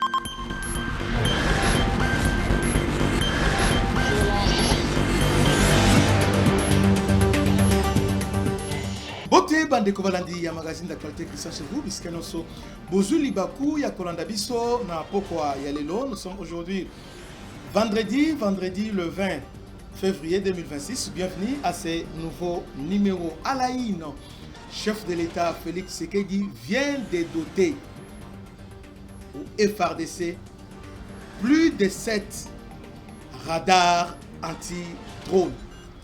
Bote bande kovalandi ya magazine d'actualité Christian chez vous, puisque nous sommes Bozuli Baku, ya Kolanda Biso, na Pokwa Yalelo. Nous sommes aujourd'hui vendredi le 20 février 2026. Bienvenue à ce nouveau numéro. Alain, chef de l'État Félix Tshisekedi, vient de doter au FARDC plus de 7 radars anti-drone.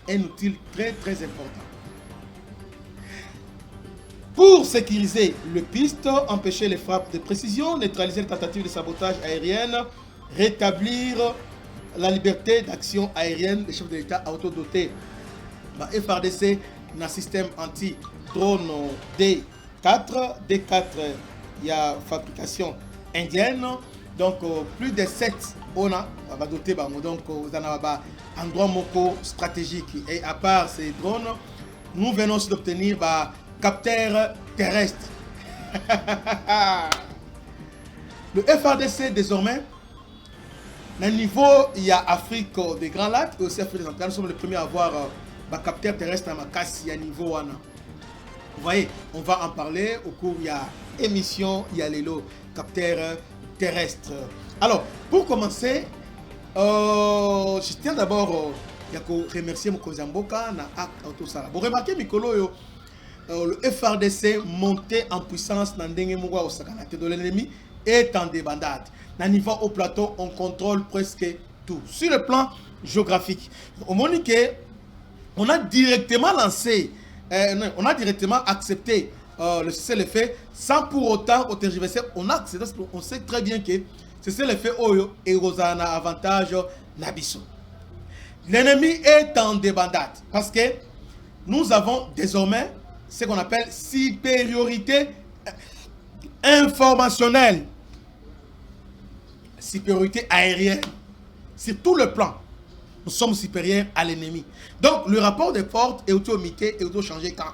Un outil très important. Pour sécuriser le piste, empêcher les frappes de précision, neutraliser les tentatives de sabotage aérienne, rétablir la liberté d'action aérienne, le chef de l'État a autodoté le FARDC un système anti-drone D4. D4, il y a fabrication indienne. Donc, plus de 7 on a doté. Donc, vous en avez un endroit stratégique. Et à part ces drones, nous venons aussi d'obtenir capteur terrestre. Le FARDC désormais, au niveau, il y a Afrique des Grands Lacs et aussi Afrique des Antilles. Nous sommes les premiers à avoir un capteur terrestre à Makassi à niveau. Vous voyez, on va en parler au cours, il y a émission, il y a les capteurs terrestres. Alors, pour commencer, je tiens d'abord à remercier mon cousin Mboka na Autosala. Vous remarquez, Mikolo, le FARDC monté en puissance dans l'ennemi est en débandade. Dans niveau au plateau, on contrôle presque tout. Sur le plan géographique, on a directement lancé, on a directement accepté le cessez-le-feu sans pour autant tergiverser. On a accepté parce qu'on sait très bien que cessez-le-feu et Rosana avantage Nabiso. L'ennemi est en débandade parce que nous avons désormais ce qu'on appelle supériorité informationnelle, supériorité aérienne. Sur tout le plan, nous sommes supérieurs à l'ennemi. Donc, le rapport des forces est auto-omité et auto-changé quand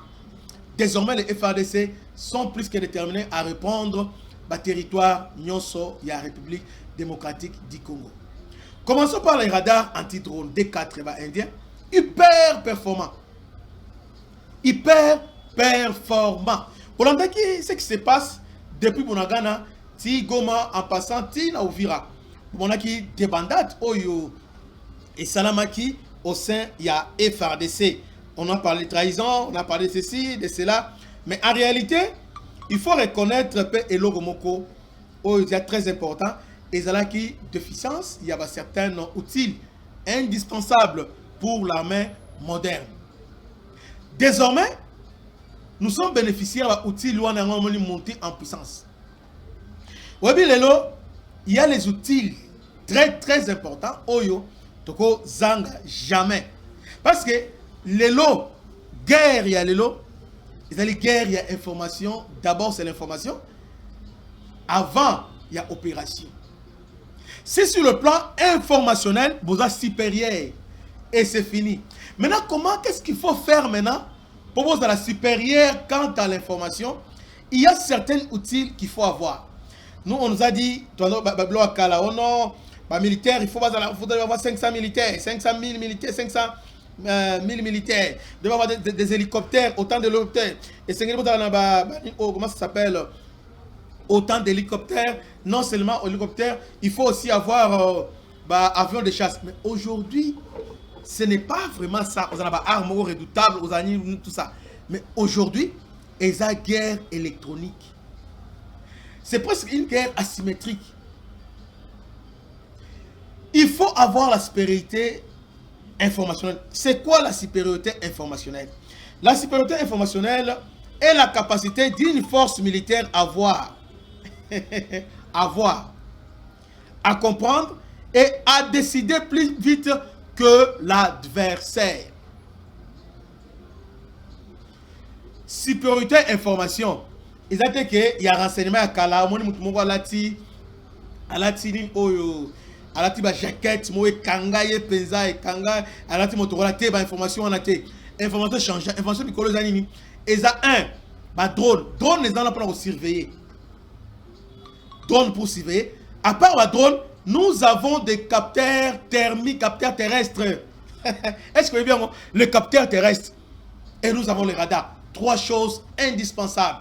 désormais les FARDC sont plus que déterminés à répondre au territoire Nyonso et à la République démocratique du Congo. Commençons par les radars anti-drone D4 indiens, hyper performants. Hyper performant. Pour l'entendre, ce qui se passe depuis Bonagana, ti Goma en passant, ti na Ouvira. On a qui débandade Oyo et Salamaki au sein il y a FARDC. On a parlé de trahison, on a parlé de ceci, de cela. Mais en réalité, il faut reconnaître que Elogomoko est très important. Et Zalaki déficience, il y a certains outils indispensables pour l'armée moderne. Désormais, nous sommes bénéficiaires d'outils montés en puissance. Il y a les outils très importants. Oyo, toko zanga jamais. Parce que les lots, guerre, il y a les lots. Les guerre, il y a information. D'abord, c'est l'information. Avant, il y a opération. C'est sur le plan informationnel, vous êtes supérieur. Et c'est fini. Maintenant, qu'est-ce qu'il faut faire maintenant? Pour vous, dans la supérieure, quant à l'information, il y a certains outils qu'il faut avoir. Nous, on nous a dit, militaire, il faut avoir 500 militaires, 500 000 militaires, 500 000 militaires. Il doit avoir des hélicoptères, autant d'hélicoptères. Et c'est comment ça s'appelle? Autant d'hélicoptères. Non seulement hélicoptères, il faut aussi avoir avions de chasse. Mais aujourd'hui, ce n'est pas vraiment ça. Vous avez des armes redoutables, vous avez tout ça. Mais aujourd'hui, il y a une guerre électronique. C'est presque une guerre asymétrique. Il faut avoir la supériorité informationnelle. C'est quoi la supériorité informationnelle? La supériorité informationnelle est la capacité d'une force militaire à voir, à comprendre et à décider plus vite que l'adversaire. Supériorité information. Ils ont dit qu'il y a renseignement à Kala, alati ba jaquette mo kanga ye penza e kanga alati motorola te ba information on a te information change information bikolo zanini eza un ba drone les gens là pour surveiller drone pour surveiller À part la drone, nous avons des capteurs thermiques, capteurs terrestres. Est-ce que vous voyez bien le capteur terrestre? Et nous avons les radars. 3 choses indispensables.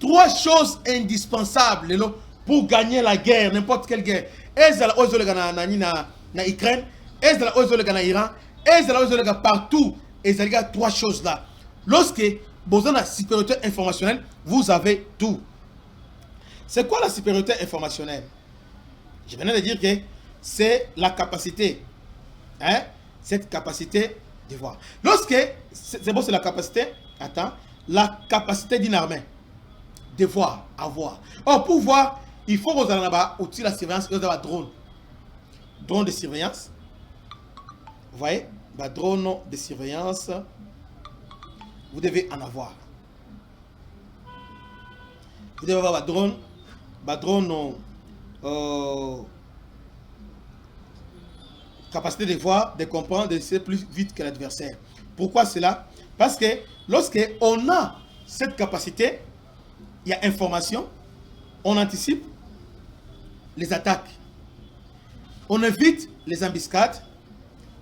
3 choses indispensables pour gagner la guerre, n'importe quelle guerre. Ezala ozolega na Ukraine, ezala ozolega na Iran, ezala ozolega partout. Ezala 3 choses là. Lorsque vous avez la supériorité informationnelle, vous avez tout. C'est quoi la supériorité informationnelle? Je viens de dire que c'est la capacité, cette capacité de voir. Lorsque, c'est bon, c'est la capacité, la capacité d'une armée de voir, avoir. Or, pour voir, il faut que vous ayez outil la surveillance, vous avez drone. Drone de surveillance. Vous voyez, drone de surveillance, vous devez en avoir. Vous devez avoir drone capacité de voir, de comprendre, de ser plus vite que l'adversaire. Pourquoi cela? Parce que lorsque on a cette capacité, il y a information, on anticipe les attaques, on évite les embuscades,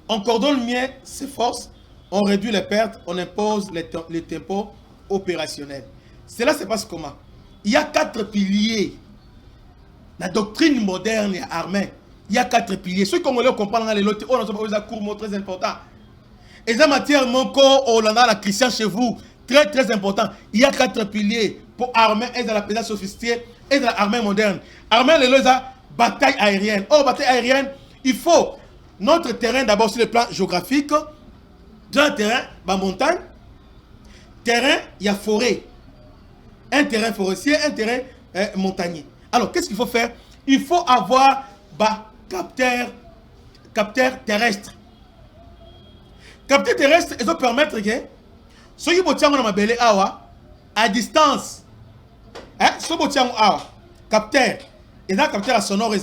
on coordonne mieux ses forces, on réduit les pertes, on impose les tempos opérationnels. Cela se passe comment? Il y a 4 piliers. La doctrine moderne et armée, il y a 4 piliers. Ceux qui comprennent les lots, on a un cours très important. Et ça matière mon corps, on a la Christian chez vous, très très important. Il y a 4 piliers pour armer et dans la présence sophistiquée et dans l'armée moderne. Armée les lots, bataille aérienne. Oh, bataille aérienne, il faut notre terrain d'abord sur le plan géographique. Dans le terrain, montagne. Terrain, il y a forêt. Un terrain forestier, un terrain montagneux. Alors, qu'est-ce qu'il faut faire? Il faut avoir capteur terrestre. Capteur terrestre, ils vont permettre que ceux qui vont à distance, ceux qui vont capteur, ils ont capteur sonore,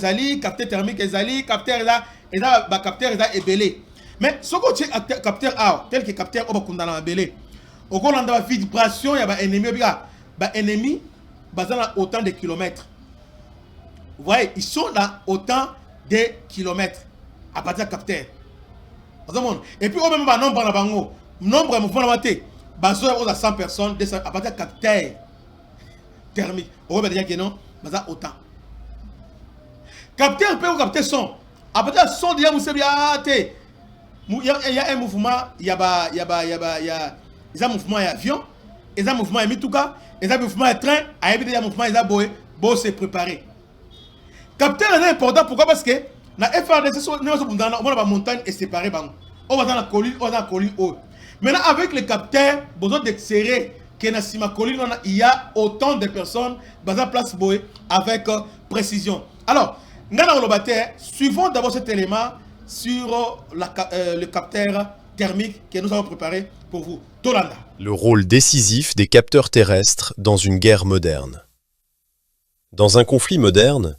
capteur thermique, capteur ébélé. Mais ceux qui ont capteur tel que capteur ébélé, au cours de la vibration, il y a un ennemi, autant de kilomètres. Vous voyez, ils sont là autant de kilomètres à partir de capteur. Et puis, au même nombre de mouvements à 100 personnes à partir de capteur thermique. On va dire que non, autant. Capteur peut capter son. À partir de son, il y a un mouvement, il y a un mouvement d'avion, il y a un mouvement de mitouka, il y a un mouvement de train, il y a un mouvement de se préparer. Capteur est important, pourquoi? Parce que la FRDC, on a la montagne est séparée. On va dans la colline, haut. Maintenant, avec les capteurs, besoin d'excérer que dans la colline, il y a autant de personnes dans la place avec précision. Alors, suivons d'abord cet élément sur le capteur thermique que nous avons préparé pour vous. Tolanda. Le rôle décisif des capteurs terrestres dans une guerre moderne. Dans un conflit moderne,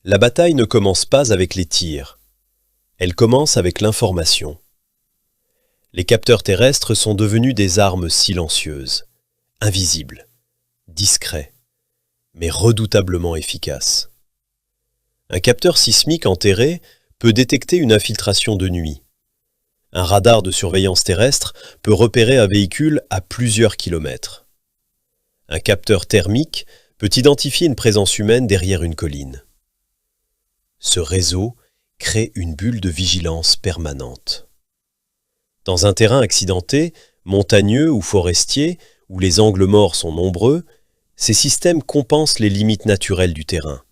la bataille ne commence pas avec les tirs. Elle commence avec l'information. Les capteurs terrestres sont devenus des armes silencieuses, invisibles, discrets, mais redoutablement efficaces. Un capteur sismique enterré peut détecter une infiltration de nuit. Un radar de surveillance terrestre peut repérer un véhicule à plusieurs kilomètres. Un capteur thermique peut identifier une présence humaine derrière une colline. Ce réseau crée une bulle de vigilance permanente. Dans un terrain accidenté, montagneux ou forestier, où les angles morts sont nombreux, ces systèmes compensent les limites naturelles du terrain.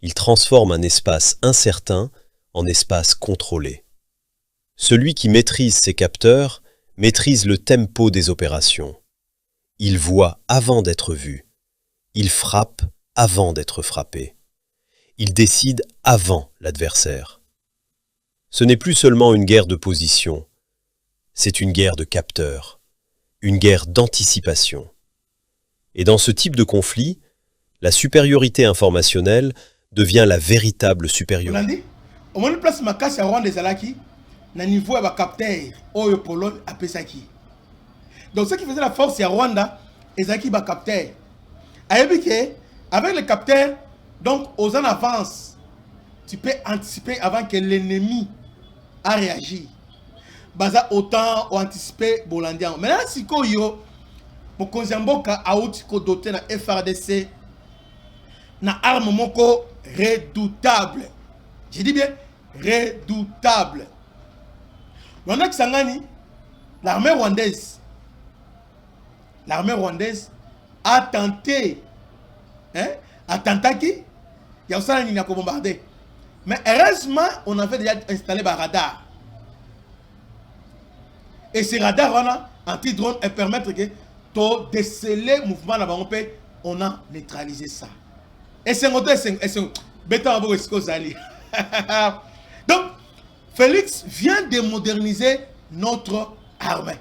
Ils transforment un espace incertain en espace contrôlé. Celui qui maîtrise ces capteurs maîtrise le tempo des opérations. Il voit avant d'être vu. Il frappe avant d'être frappé. Il décide avant l'adversaire. Ce n'est plus seulement une guerre de position, c'est une guerre de capteurs, une guerre d'anticipation. Et dans ce type de conflit, la supériorité informationnelle devient la véritable supériorité. On a place makasi à Rwanda ezalaki na niveau ya capteur oyo Pologne apesaki. Donc ce qui faisait la force ya Rwanda ezalaki ba capteur. Ayebi que avec le capteur Donc, aux en avance, tu peux anticiper avant que l'ennemi a réagi. Baza autant ou anticiper Bolandian. Maintenant, si yo, mon Konzamboka a outiko doté na FRDC, na arme moko redoutable. Je dis bien redoutable. Maintenant que Sangani, l'armée rwandaise a tenté, a tenté il y a aussi un ligne bombardé. Mais heureusement, on avait déjà installé un radar. Et ces radars anti-drone permettent de déceler le mouvement là-bas. On a neutralisé ça. Et c'est un béton. Donc, Félix vient de moderniser notre armée.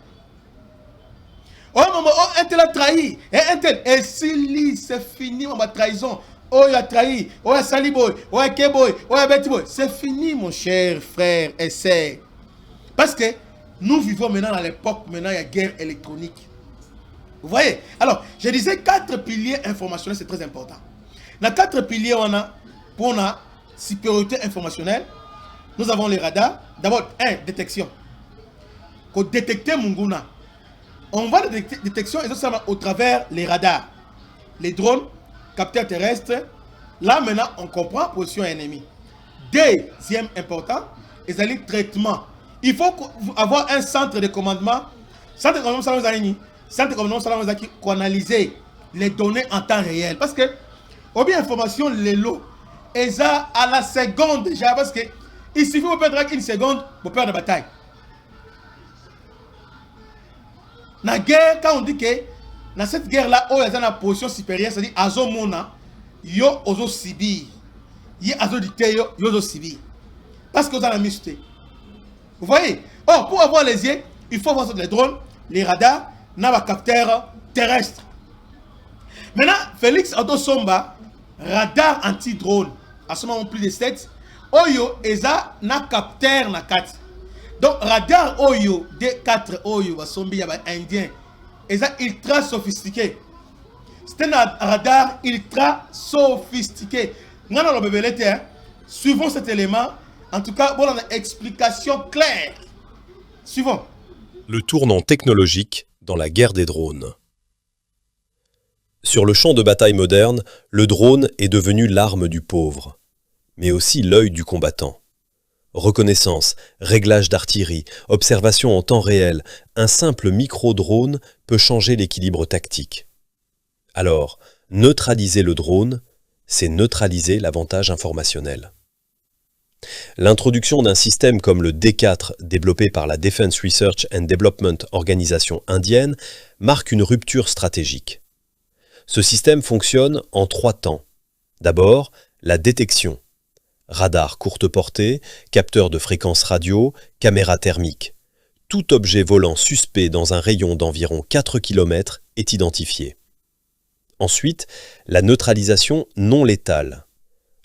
Oh maman, oh un tel a trahi, un tel, et si c'est fini ma trahison. Oh il a trahi, oh il a saliboy, oh il a keboy, oh il a betiboy. C'est fini mon cher frère et sœur. Parce que nous vivons maintenant dans l'époque, maintenant il y a guerre électronique. Vous voyez? Alors, je disais 4 piliers informationnels, c'est très important. Dans 4 piliers, on a, pour la supériorité informationnelle, nous avons les radars. D'abord, détection. Pour détecter Munguna. On va de détection et ça au travers les radars. Les drones, capteurs terrestres. Là, maintenant, on comprend position ennemie. Deuxième important, les traitement. Il faut avoir un centre de commandement. Centre de commandement, qui analyse les données en temps réel. Parce que, au bien information, les lots, et ça à la seconde déjà. Parce que, il suffit de perdre une seconde pour perdre la bataille. Dans la guerre, quand on dit que dans cette guerre-là, il y a une position supérieure, c'est-à-dire Azomona, yo ozo sibi. Yo azo dite yo ozo sibi. Parce que vous avez la misté. Vous voyez? Or, pour avoir les yeux, il faut avoir les drones, les radars, les capteurs terrestres. Maintenant, Félix Auto Somba, radar anti-drone, à ce moment plus de 7, Oyo, Eza, na capteur na 4. Donc, radar Oyo, D4 Oyo, Wasombi, Yaba Indien, Eza ultra sophistiqué. C'est un radar ultra sophistiqué. Nous avons le bébé, suivons cet élément. En tout cas, voilà une explication claire. Suivons. Le tournant technologique dans la guerre des drones. Sur le champ de bataille moderne, le drone est devenu l'arme du pauvre, mais aussi l'œil du combattant. Reconnaissance, réglage d'artillerie, observation en temps réel, un simple micro-drone peut changer l'équilibre tactique. Alors, neutraliser le drone, c'est neutraliser l'avantage informationnel. L'introduction d'un système comme le D4 développé par la Defense Research and Development Organisation indienne marque une rupture stratégique. Ce système fonctionne en 3 temps. D'abord, la détection. Radar courte portée, capteur de fréquence radio, caméra thermique. Tout objet volant suspect dans un rayon d'environ 4 km est identifié. Ensuite, la neutralisation non létale.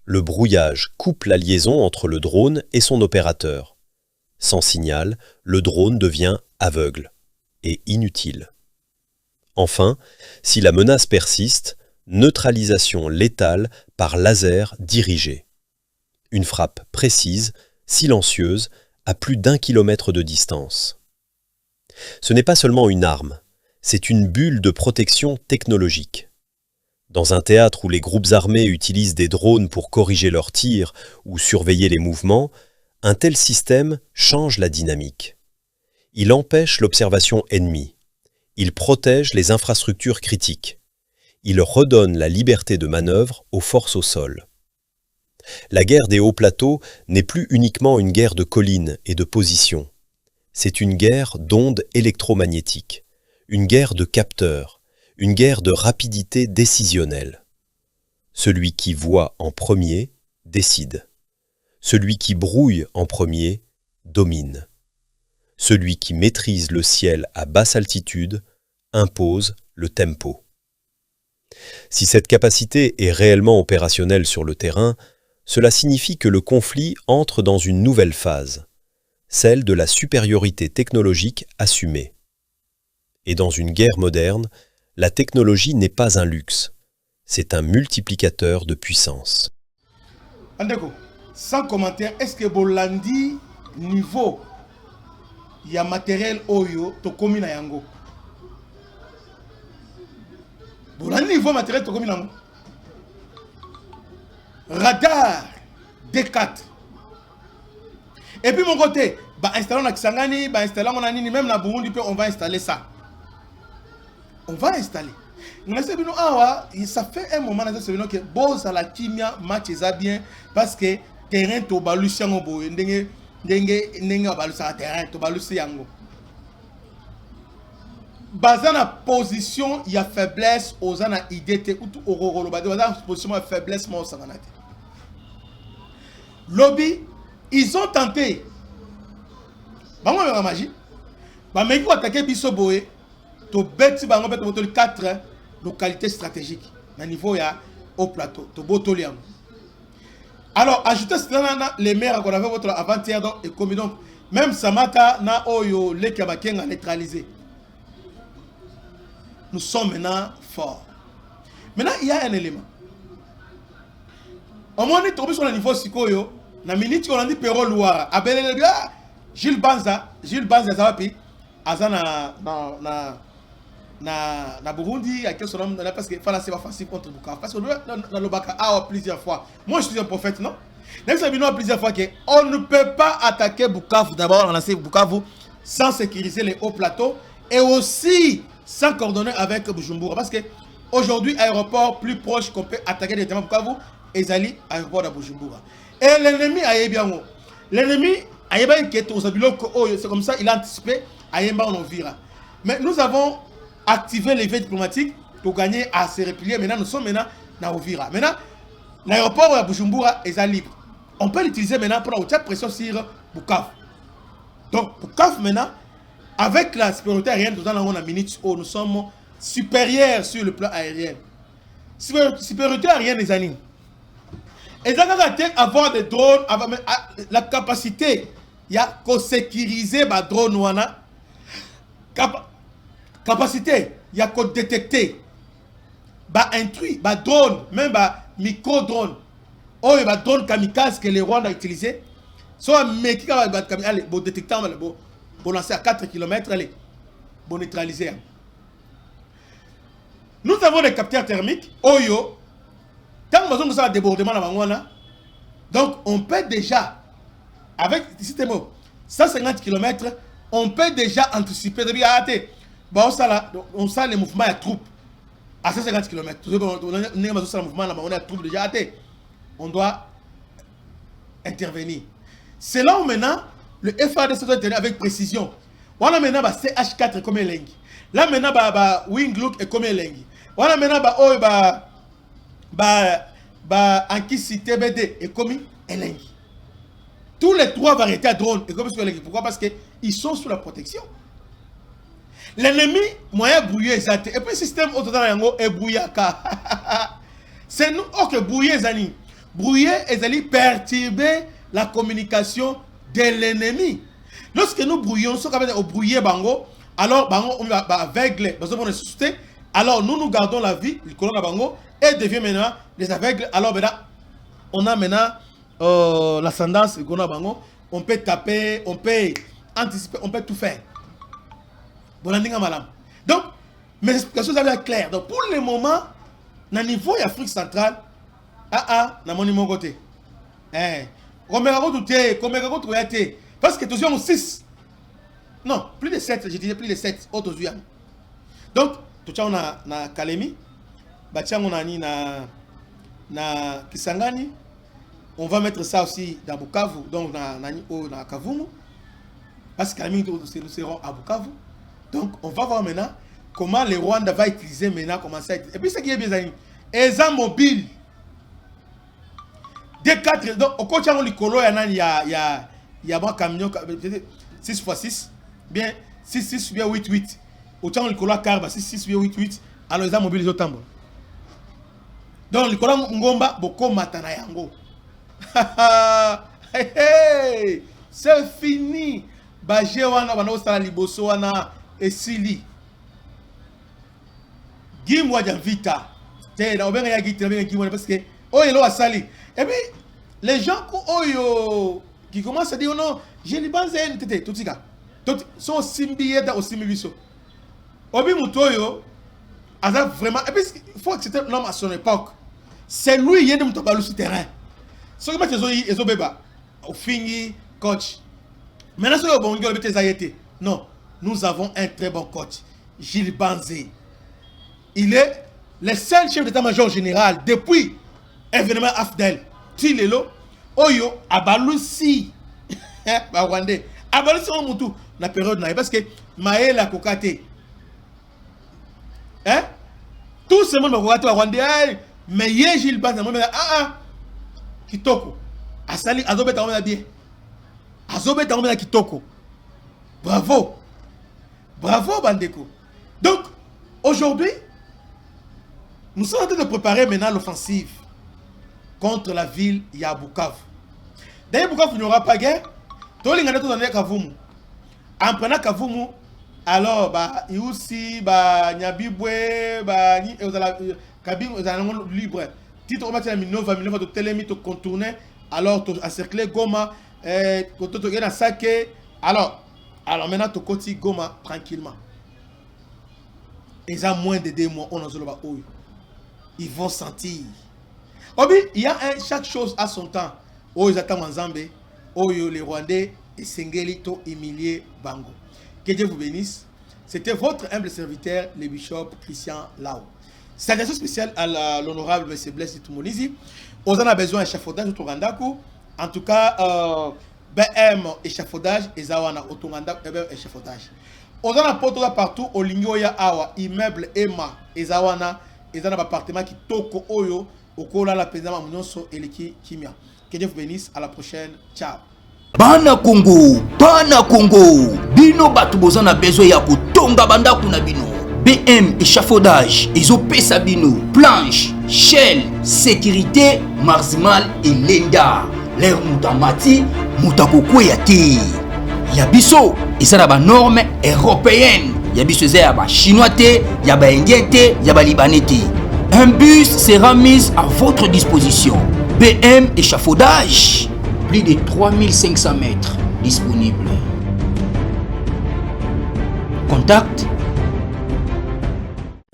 Le brouillage coupe la liaison entre le drone et son opérateur. Sans signal, le drone devient aveugle et inutile. Enfin, si la menace persiste, neutralisation létale par laser dirigé. Une frappe précise, silencieuse, à plus d'1 kilomètre de distance. Ce n'est pas seulement une arme, c'est une bulle de protection technologique. Dans un théâtre où les groupes armés utilisent des drones pour corriger leurs tirs ou surveiller les mouvements, un tel système change la dynamique. Il empêche l'observation ennemie. Il protège les infrastructures critiques. Il redonne la liberté de manœuvre aux forces au sol. La guerre des hauts plateaux n'est plus uniquement une guerre de collines et de positions. C'est une guerre d'ondes électromagnétiques, une guerre de capteurs, une guerre de rapidité décisionnelle. Celui qui voit en premier décide. Celui qui brouille en premier domine. Celui qui maîtrise le ciel à basse altitude impose le tempo. Si cette capacité est réellement opérationnelle sur le terrain, cela signifie que le conflit entre dans une nouvelle phase, celle de la supériorité technologique assumée. Et dans une guerre moderne, la technologie n'est pas un luxe, C'est un multiplicateur de puissance. Andeko, sans commentaire, est-ce que Bolandi niveau il y a matériel oyo to komi na yango? Bolandi niveau matériel to komi na yango. Radar D4. Et puis mon côté, bah installons na Kisangani, bah installons na nini, même na Burundi on va installer ça. On va installer. Ça fait un moment que Boz à la Kimia match est bien parce que terrain to balusi yango boye ndenge balusa terrain to balusi yango. Bazana position il y a faiblesse aux ana idée ou tout ororo bazana position de faiblesse mo sanganate. Lobby ils ont tenté. Bango la magie. Ba meki attaquer biso boye to beti bango beto botoli 4 localités stratégiques na niveau ya au plateau to botoli yango. Alors ajoutez les maires qu'on avait votre avant-hier donc et comme donc même Samaka na oyo les Kabakenga neutralisé. Nous sommes maintenant forts. Maintenant il y a un élément. Au moins on est tombé sur le niveau sikoyo na minute on a dit Pero Loire abelele Gilles Banza zawapi azana na Burundi à quel son nom parce que fala c'est pas facile contre Bukavu parce que dans le Baka plusieurs fois. Moi je suis un prophète non. Même ça vient plusieurs fois que on ne peut pas attaquer Bukavu d'abord on a essayé Bukavu sans sécuriser les hauts plateaux et aussi sans coordonner avec Bujumbura parce que aujourd'hui aéroport plus proche qu'on peut attaquer directement Bukavu ezali aéroport de Bujumbura. Et l'ennemi a bien l'ennemi a c'est comme ça il a anticipé Ayemba on vira. Mais nous avons activé les veilles diplomatiques pour gagner à se replier. Maintenant, nous sommes maintenant dans Ovira. Maintenant, l'aéroport de Bujumbura est libre. On peut l'utiliser maintenant pour avoir pression sur Bukavu. Donc, Bukavu maintenant, avec la supériorité aérienne, nous avons une minute où nous sommes supérieurs sur le plan aérien. Supériorité aérienne des années. Et donc, avoir des drones, avoir la capacité, il y a qu'à sécuriser les drones. Capacité, il y a qu'à détecter intrus, drone, même micro-drone. Oh, il y a drone kamikaze que les Rwandais ont utilisé. Soit mais qui va détecter, pour lancer à 4 km, pour neutraliser. Nous avons des capteurs thermiques, Oyo. Tant que nous avons un débordement dans Mangwana, donc on peut déjà, avec 150 km, on peut déjà anticiper de réalité. Bon, on sent les mouvements de troupes à 150 km. On doit intervenir. C'est là où maintenant le FARDC doit intervenir avec précision. On a maintenant CH4 comme elengi. Là maintenant Winglook et comme elengi. On a maintenant Ankisi TBD et comme elengi. Tous les trois variétés de drones et comme elengi. Pourquoi? Parce qu'ils sont sous la protection. L'ennemi, moyen brouillé, et puis le système autodanayango est brouillé. C'est nous, ok, brouillé, zani. Brouillé, et zali perturber la communication de l'ennemi. Lorsque nous brouillons, ce qu'on appelle au brouillé bango, alors bango, on va aveugle, parce qu'on est suscité, alors nous gardons la vie, le colonne bango, et devient maintenant les aveugles. Alors maintenant, on a maintenant l'ascendance, le colonne bango, on peut taper, on peut anticiper, on peut tout faire. Donc, mes explications sont claires. Donc, pour le moment, dans le niveau d'Afrique centrale, dans mon niveau côté. Parce que tu as 6. Non, plus de 7, je disais plus de 7 autres. Donc, tu as na Kalemi, tu as na Kisangani. On va mettre ça aussi dans Bukavu, donc na Kavumu. Parce que nous serons à Bukavu. Donc, on va voir maintenant comment les Rwandais vont utiliser maintenant, comment ça. Et puis, ce qui est bien, les armes mobiles. Des 4, donc, au côté de l'Ikolo, il y a un camion 6x6, bien 6 bien 8. Au côté de l'Ikolo, 6 bien 8. Alors, les armes mobiles, ils ont tambour. Donc, l'Ikolo, Ngomba, Boko Matana Yango. C'est fini. Bajé wana wana liboso wana esili. Gimwa vita. Parce que oh il a sali. Et puis les gens qui commencent à dire oh non, j'ai les banzes tout ça. Tout sont simbiés dans aussi mibiso. Obi Mutoyo a vraiment et puis il faut que c'était l'homme à son époque. C'est lui qui est dans le terrain. Ce que ils ont béba au fini coach. Maintenant ce que bon non, nous avons un très bon coach, Gilles Banzé. Il est le seul chef d'état-major général depuis événement Afdel. Tilelo Oyo Abalusi Rwandais. Abalusi on mutu na période na parce que Maëla Kokate. Hein? Tout ce monde va kokate Rwandais mais hier Gilles Banzé Kitoko. Asali azobeta on bien. Azobeta on Kitoko. Bravo. Bravo Bandeko. Donc aujourd'hui nous sommes en train de préparer maintenant l'offensive contre la ville Yabukavu. D'ailleurs, Bukavu, il n'y aura pas guerre. Tous les gens qui sont Kavumu. En prenant Kavumu, alors, il y a aussi Nyabibwe, Kabim, libre. Titre, on va dire, Minova, de Télémi, de contourner, alors, à cercler Goma, Sake. Alors, maintenant, tu côté Goma tranquillement. Ils ont moins de 2 mois, on a ils vont sentir. Obi, il y a chaque chose à son temps. Oh, ils attendent en Zambé. Oh, les Rwandais et Sengelito humilié Bango. Que Dieu vous bénisse. C'était votre humble serviteur, le bishop Christian Lao. Salutation spéciale à l'honorable M. Blaise Tumonizi. On en a besoin d'échafaudage au Randaku. En tout cas, BM échafaudage et Zawana au Randaku échafaudage. On en a partout au Lingoya Awa, immeuble Emma et Zawana. Et dans l'appartement qui toko oyo au kola la président Munyoso et l'équipe Kimia. Que Dieu vous bénisse, à la prochaine. Ciao. Bana Congo, bino batu bozana besoin ya kutonga bandaku na bino. BM échafaudage, ezopesa bino, planche, shell, sécurité, marzimal et lenda. L'air mutamati, mutakokwe ya te. Yabiso, ezana ba norme européenne. Yabiso ya ba chinois te, ya ba indien te, ya ba libanais te. Un bus sera mis à votre disposition. BM échafaudage, plus de 3500 mètres disponibles. Contact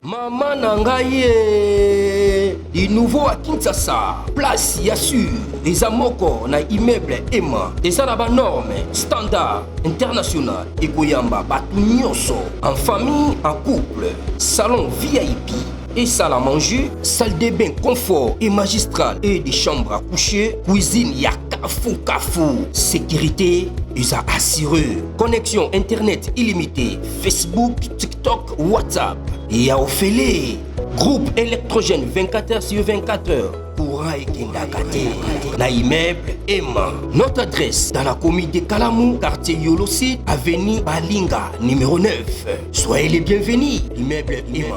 Maman Nangaye, du nouveau à Kinshasa, place Yassur, des amoko na immeuble Emma, des arabes normes, standard, international, et Goyamba, Batunyoso, en famille, en couple, salon VIP. Et salle à manger, salle de bain confort et magistral et des chambres à coucher, cuisine ya kafou, sécurité ils a assuré, connexion internet illimité, Facebook, TikTok, WhatsApp et à Ophélie, groupe électrogène 24h/24h. Courant et Kindakate, na immeuble Emma. Notre adresse dans la commune de Kalamou, quartier Yolosi, avenue Balinga, numéro 9. Soyez les bienvenus, immeuble Emma.